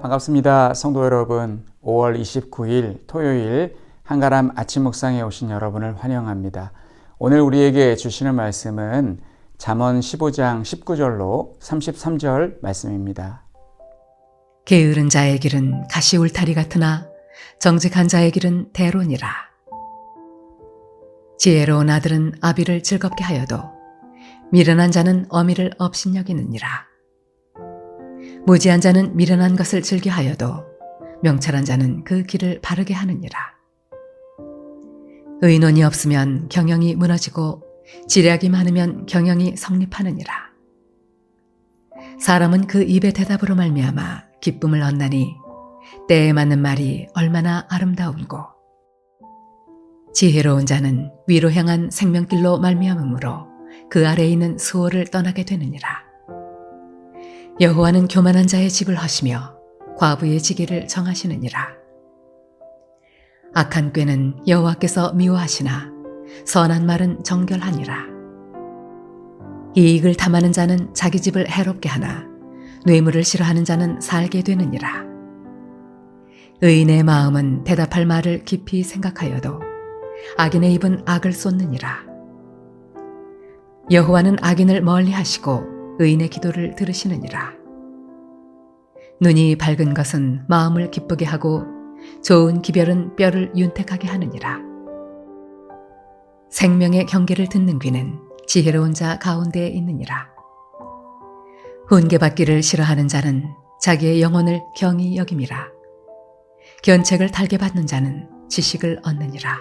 반갑습니다. 성도 여러분, 5월 29일 토요일 한가람 아침 묵상에 오신 여러분을 환영합니다. 오늘 우리에게 주시는 말씀은 잠언 15장 19절로 33절 말씀입니다. 게으른 자의 길은 가시 울타리 같으나 정직한 자의 길은 대론이라. 지혜로운 아들은 아비를 즐겁게 하여도 미련한 자는 어미를 업신여기느니라. 무지한 자는 미련한 것을 즐겨하여도 명철한 자는 그 길을 바르게 하느니라. 의논이 없으면 경영이 무너지고 지략이 많으면 경영이 성립하느니라. 사람은 그 입의 대답으로 말미암아 기쁨을 얻나니 때에 맞는 말이 얼마나 아름다운고. 지혜로운 자는 위로 향한 생명길로 말미암으므로 그 아래에 있는 수호를 떠나게 되느니라. 여호와는 교만한 자의 집을 허시며 과부의 지기를 정하시느니라. 악한 꾀는 여호와께서 미워하시나 선한 말은 정결하니라. 이익을 탐하는 자는 자기 집을 해롭게 하나 뇌물을 싫어하는 자는 살게 되느니라. 의인의 마음은 대답할 말을 깊이 생각하여도 악인의 입은 악을 쏟느니라. 여호와는 악인을 멀리하시고 의인의 기도를 들으시느니라. 눈이 밝은 것은 마음을 기쁘게 하고 좋은 기별은 뼈를 윤택하게 하느니라. 생명의 경계를 듣는 귀는 지혜로운 자 가운데에 있느니라. 훈계받기를 싫어하는 자는 자기의 영혼을 경히 여김이라. 견책을 달게 받는 자는 지식을 얻느니라.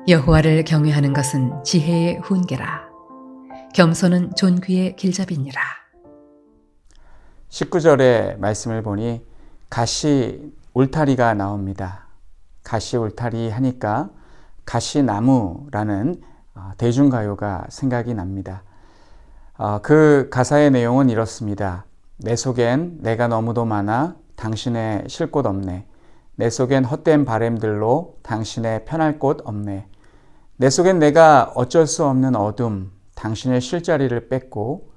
여호와를 경외하는 것은 지혜의 훈계라. 겸손은 존귀의 길잡이니라. 19절의 말씀을 보니 가시 울타리가 나옵니다. 가시 울타리 하니까 가시나무라는 대중가요가 생각이 납니다. 그 가사의 내용은 이렇습니다. 내 속엔 내가 너무도 많아 당신의 쉴 곳 없네. 내 속엔 헛된 바램들로 당신의 편할 곳 없네. 내 속엔 내가 어쩔 수 없는 어둠, 당신의 쉴 자리를 뺏고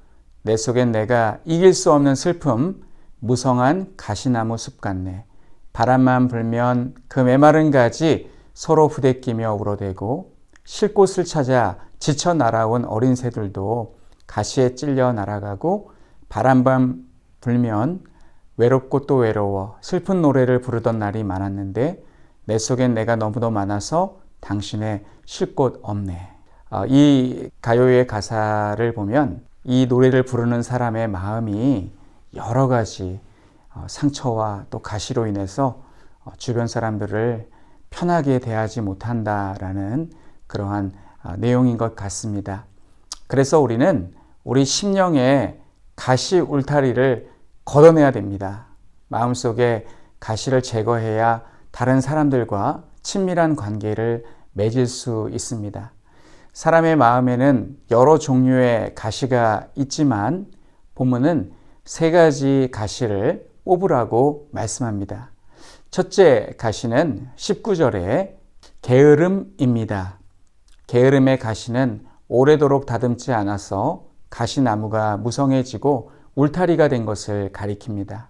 내 속엔 내가 이길 수 없는 슬픔, 무성한 가시나무 숲 같네. 바람만 불면 그 메마른 가지 서로 부대끼며 울어대고 쉴 곳을 찾아 지쳐 날아온 어린 새들도 가시에 찔려 날아가고 바람만 불면 외롭고 또 외로워 슬픈 노래를 부르던 날이 많았는데 내 속엔 내가 너무도 많아서 당신의 쉴 곳 없네. 이 가요의 가사를 보면 이 노래를 부르는 사람의 마음이 여러 가지 상처와 또 가시로 인해서 주변 사람들을 편하게 대하지 못한다라는 그러한 내용인 것 같습니다. 그래서 우리는 우리 심령의 가시 울타리를 걷어내야 됩니다. 마음속에 가시를 제거해야 다른 사람들과 친밀한 관계를 맺을 수 있습니다. 사람의 마음에는 여러 종류의 가시가 있지만 본문은 세 가지 가시를 뽑으라고 말씀합니다. 첫째 가시는 19절에 게으름입니다. 게으름의 가시는 오래도록 다듬지 않아서 가시나무가 무성해지고 울타리가 된 것을 가리킵니다.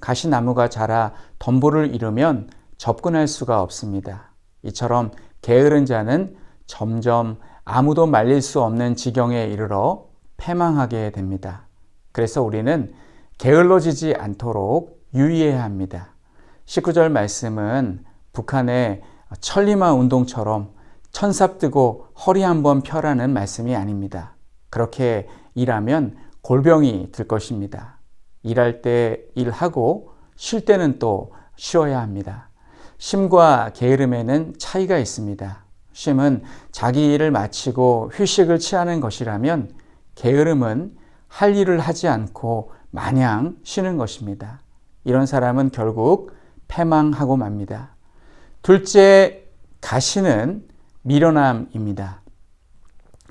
가시나무가 자라 덤불을 이루면 접근할 수가 없습니다. 이처럼 게으른 자는 점점 아무도 말릴 수 없는 지경에 이르러 패망하게 됩니다. 그래서 우리는 게을러지지 않도록 유의해야 합니다. 19절 말씀은 북한의 천리마 운동처럼 천삽뜨고 허리 한번 펴라는 말씀이 아닙니다. 그렇게 일하면 골병이 들 것입니다. 일할 때 일하고 쉴 때는 또 쉬어야 합니다. 쉼과 게으름에는 차이가 있습니다. 쉼은 자기 일을 마치고 휴식을 취하는 것이라면 게으름은 할 일을 하지 않고 마냥 쉬는 것입니다. 이런 사람은 결국 패망하고 맙니다. 둘째 가시는 미련함입니다.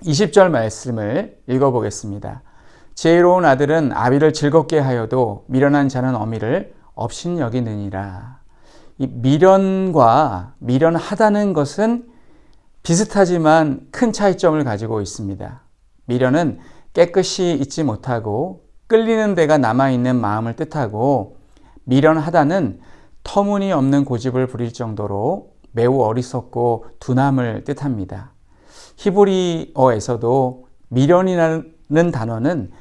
20절 말씀을 읽어보겠습니다. 지혜로운 아들은 아비를 즐겁게 하여도 미련한 자는 어미를 업신여기느니라. 이 미련과 미련하다는 것은 비슷하지만 큰 차이점을 가지고 있습니다. 미련은 깨끗이 잊지 못하고 끌리는 데가 남아있는 마음을 뜻하고, 미련하다는 터무니없는 고집을 부릴 정도로 매우 어리석고 둔함을 뜻합니다. 히브리어에서도 미련이라는 단어는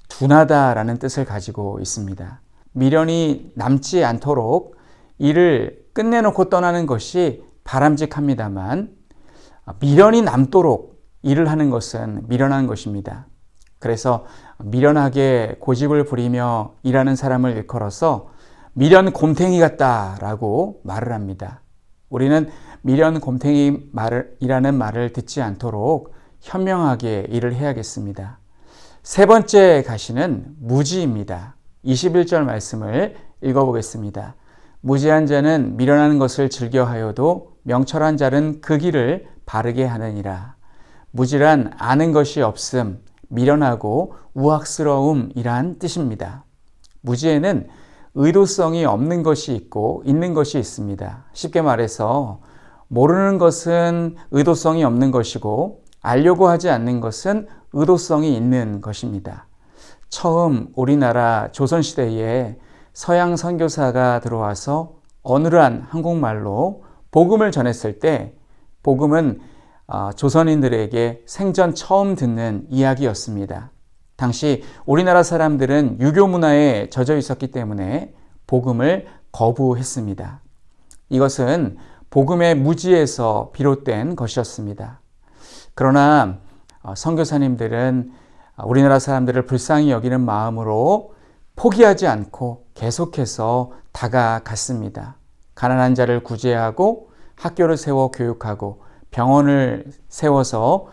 둔하다라는 뜻을 가지고 있습니다. 미련이 남지 않도록 일을 끝내놓고 떠나는 것이 바람직합니다만, 미련이 남도록 일을 하는 것은 미련한 것입니다. 그래서 미련하게 고집을 부리며 일하는 사람을 일컬어서 미련 곰탱이 같다라고 말을 합니다. 우리는 미련 곰탱이라는 말을 듣지 않도록 현명하게 일을 해야겠습니다. 세 번째 가시는 무지입니다. 21절 말씀을 읽어보겠습니다. 무지한 자는 미련한 것을 즐겨하여도 명철한 자는 그 길을 바르게 하느니라. 무지란 아는 것이 없음, 미련하고 우악스러움이란 뜻입니다. 무지에는 의도성이 없는 것이 있고 있는 것이 있습니다. 쉽게 말해서 모르는 것은 의도성이 없는 것이고 알려고 하지 않는 것은 의도성이 있는 것입니다. 처음 우리나라 조선시대에 서양 선교사가 들어와서 어눌한 한국말로 복음을 전했을 때, 복음은 조선인들에게 생전 처음 듣는 이야기였습니다. 당시 우리나라 사람들은 유교 문화에 젖어 있었기 때문에 복음을 거부했습니다. 이것은 복음의 무지에서 비롯된 것이었습니다. 그러나 선교사님들은 우리나라 사람들을 불쌍히 여기는 마음으로 포기하지 않고 계속해서 다가갔습니다. 가난한 자를 구제하고 학교를 세워 교육하고 병원을 세워서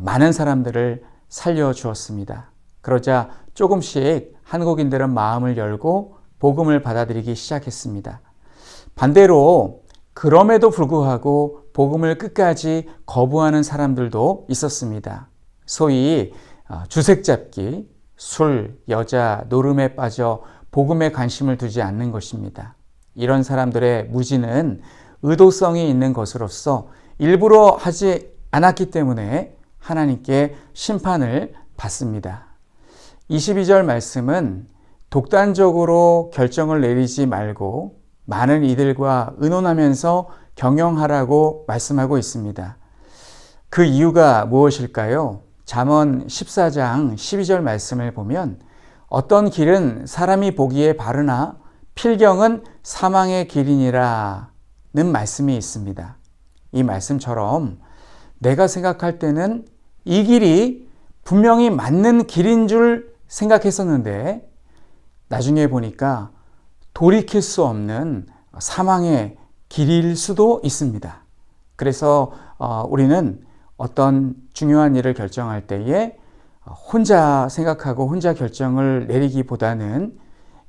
많은 사람들을 살려주었습니다. 그러자 조금씩 한국인들은 마음을 열고 복음을 받아들이기 시작했습니다. 반대로 그럼에도 불구하고 복음을 끝까지 거부하는 사람들도 있었습니다. 소위 주색 잡기, 술, 여자, 노름에 빠져 복음에 관심을 두지 않는 것입니다. 이런 사람들의 무지는 의도성이 있는 것으로서 일부러 하지 않았기 때문에 하나님께 심판을 받습니다. 22절 말씀은 독단적으로 결정을 내리지 말고 많은 이들과 의논하면서 경영하라고 말씀하고 있습니다. 그 이유가 무엇일까요? 잠언 14장 12절 말씀을 보면 어떤 길은 사람이 보기에 바르나 필경은 사망의 길이니라는 말씀이 있습니다. 이 말씀처럼 내가 생각할 때는 이 길이 분명히 맞는 길인 줄 생각했었는데 나중에 보니까 돌이킬 수 없는 사망의 길일 수도 있습니다. 그래서 우리는 어떤 중요한 일을 결정할 때에 혼자 생각하고 혼자 결정을 내리기보다는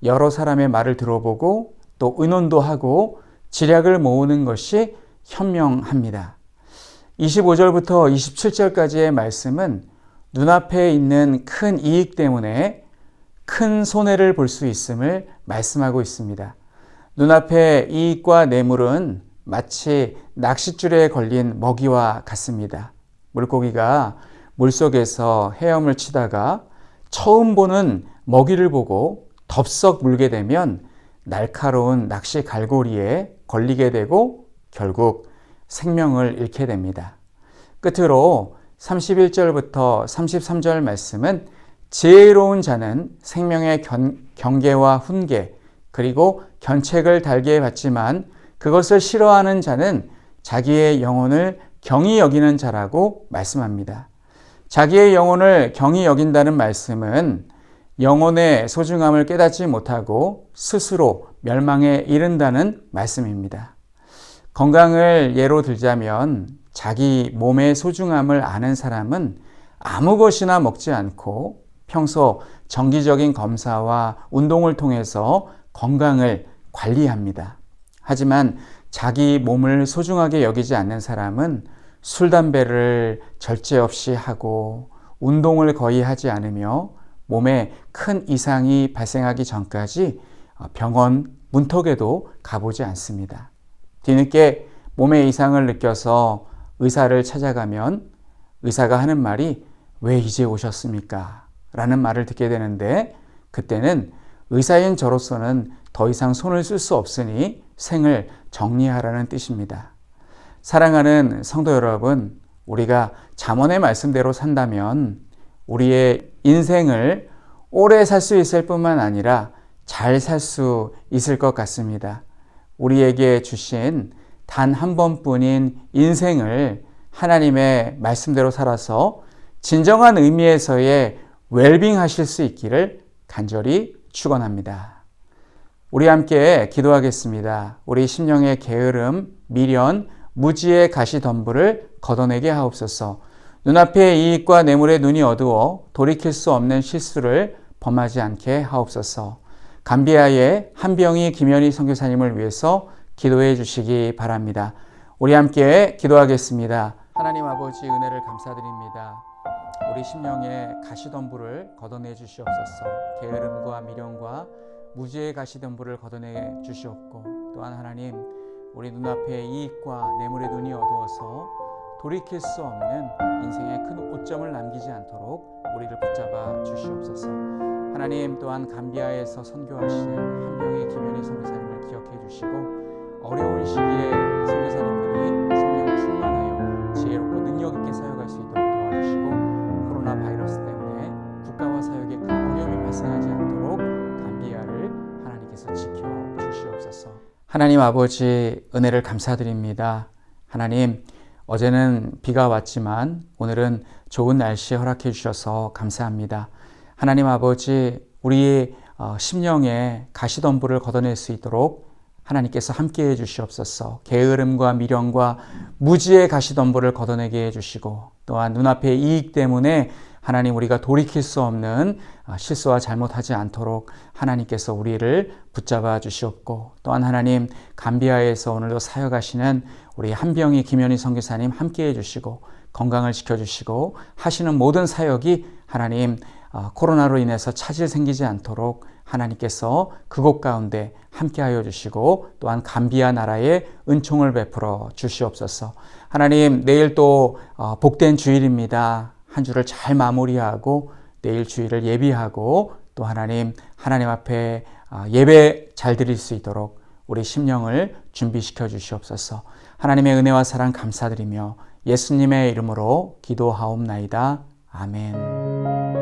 여러 사람의 말을 들어보고 또 의논도 하고 지략을 모으는 것이 현명합니다. 25절부터 27절까지의 말씀은 눈앞에 있는 큰 이익 때문에 큰 손해를 볼 수 있음을 말씀하고 있습니다. 눈앞의 이익과 뇌물은 마치 낚싯줄에 걸린 먹이와 같습니다. 물고기가 물속에서 헤엄을 치다가 처음 보는 먹이를 보고 덥석 물게 되면 날카로운 낚시 갈고리에 걸리게 되고 결국 생명을 잃게 됩니다. 끝으로 31절부터 33절 말씀은 지혜로운 자는 생명의 경계와 훈계 그리고 견책을 달게 받지만 그것을 싫어하는 자는 자기의 영혼을 경히 여기는 자라고 말씀합니다. 자기의 영혼을 경히 여긴다는 말씀은 영혼의 소중함을 깨닫지 못하고 스스로 멸망에 이른다는 말씀입니다. 건강을 예로 들자면 자기 몸의 소중함을 아는 사람은 아무 것이나 먹지 않고 평소 정기적인 검사와 운동을 통해서 건강을 관리합니다. 하지만 자기 몸을 소중하게 여기지 않는 사람은 술, 담배를 절제 없이 하고 운동을 거의 하지 않으며 몸에 큰 이상이 발생하기 전까지 병원 문턱에도 가보지 않습니다. 뒤늦게 몸의 이상을 느껴서 의사를 찾아가면 의사가 하는 말이 왜 이제 오셨습니까? 라는 말을 듣게 되는데 그때는 의사인 저로서는 더 이상 손을 쓸 수 없으니 생을 정리하라는 뜻입니다. 사랑하는 성도 여러분, 우리가 잠언의 말씀대로 산다면 우리의 인생을 오래 살 수 있을 뿐만 아니라 잘 살 수 있을 것 같습니다. 우리에게 주신 단 한 번뿐인 인생을 하나님의 말씀대로 살아서 진정한 의미에서의 웰빙 하실 수 있기를 간절히 축원합니다. 우리 함께 기도하겠습니다. 우리 심령의 게으름, 미련, 무지의 가시덤불을 걷어내게 하옵소서. 눈앞의 이익과 뇌물의 눈이 어두워 돌이킬 수 없는 실수를 범하지 않게 하옵소서. 감비아의 한병희 김현희 선교사님을 위해서 기도해 주시기 바랍니다. 우리 함께 기도하겠습니다. 하나님 아버지 은혜를 감사드립니다. 우리 심령의 가시덤불을 걷어내 주시옵소서. 게으름과 미련과 무지의 가시덤불을 걷어내 주시옵고, 또한 하나님 우리 눈앞에 이익과 뇌물의 눈이 어두워서 돌이킬 수 없는 인생의 큰 오점을 남기지 않도록 우리를 붙잡아 주시옵소서. 하나님 또한 감비아에서 선교하시는 한병희 김현희 선교사님을 기억해 주시고, 어려운 시기에 선교사님들이 성령 충만하여 지혜롭고 능력 있게 사역할 수 있도록 도와주시고, 코로나 바이러스 때문에 국가와 사역에 큰 어려움이 발생하지 않도록 감비아를 하나님께서 지켜 주시옵소서. 하나님 아버지 은혜를 감사드립니다. 하나님, 어제는 비가 왔지만 오늘은 좋은 날씨 허락해 주셔서 감사합니다. 하나님 아버지, 우리의 심령에 가시덤불을 걷어낼 수 있도록 하나님께서 함께해 주시옵소서. 게으름과 미련과 무지의 가시덤불을 걷어내게 해주시고, 또한 눈앞의 이익 때문에 하나님 우리가 돌이킬 수 없는 실수와 잘못하지 않도록 하나님께서 우리를 붙잡아 주시옵고, 또한 하나님 감비아에서 오늘도 사역하시는 우리 한병희 김현희 선교사님 함께해 주시고 건강을 지켜주시고, 하시는 모든 사역이 하나님 코로나로 인해서 차질 생기지 않도록 하나님께서 그곳 가운데 함께하여 주시고, 또한 감비아 나라에 은총을 베풀어 주시옵소서. 하나님, 내일 또 복된 주일입니다. 한 주를 잘 마무리하고 내일 주일을 예비하고, 또 하나님 앞에 예배 잘 드릴 수 있도록 우리 심령을 준비시켜 주시옵소서. 하나님의 은혜와 사랑 감사드리며 예수님의 이름으로 기도하옵나이다. 아멘.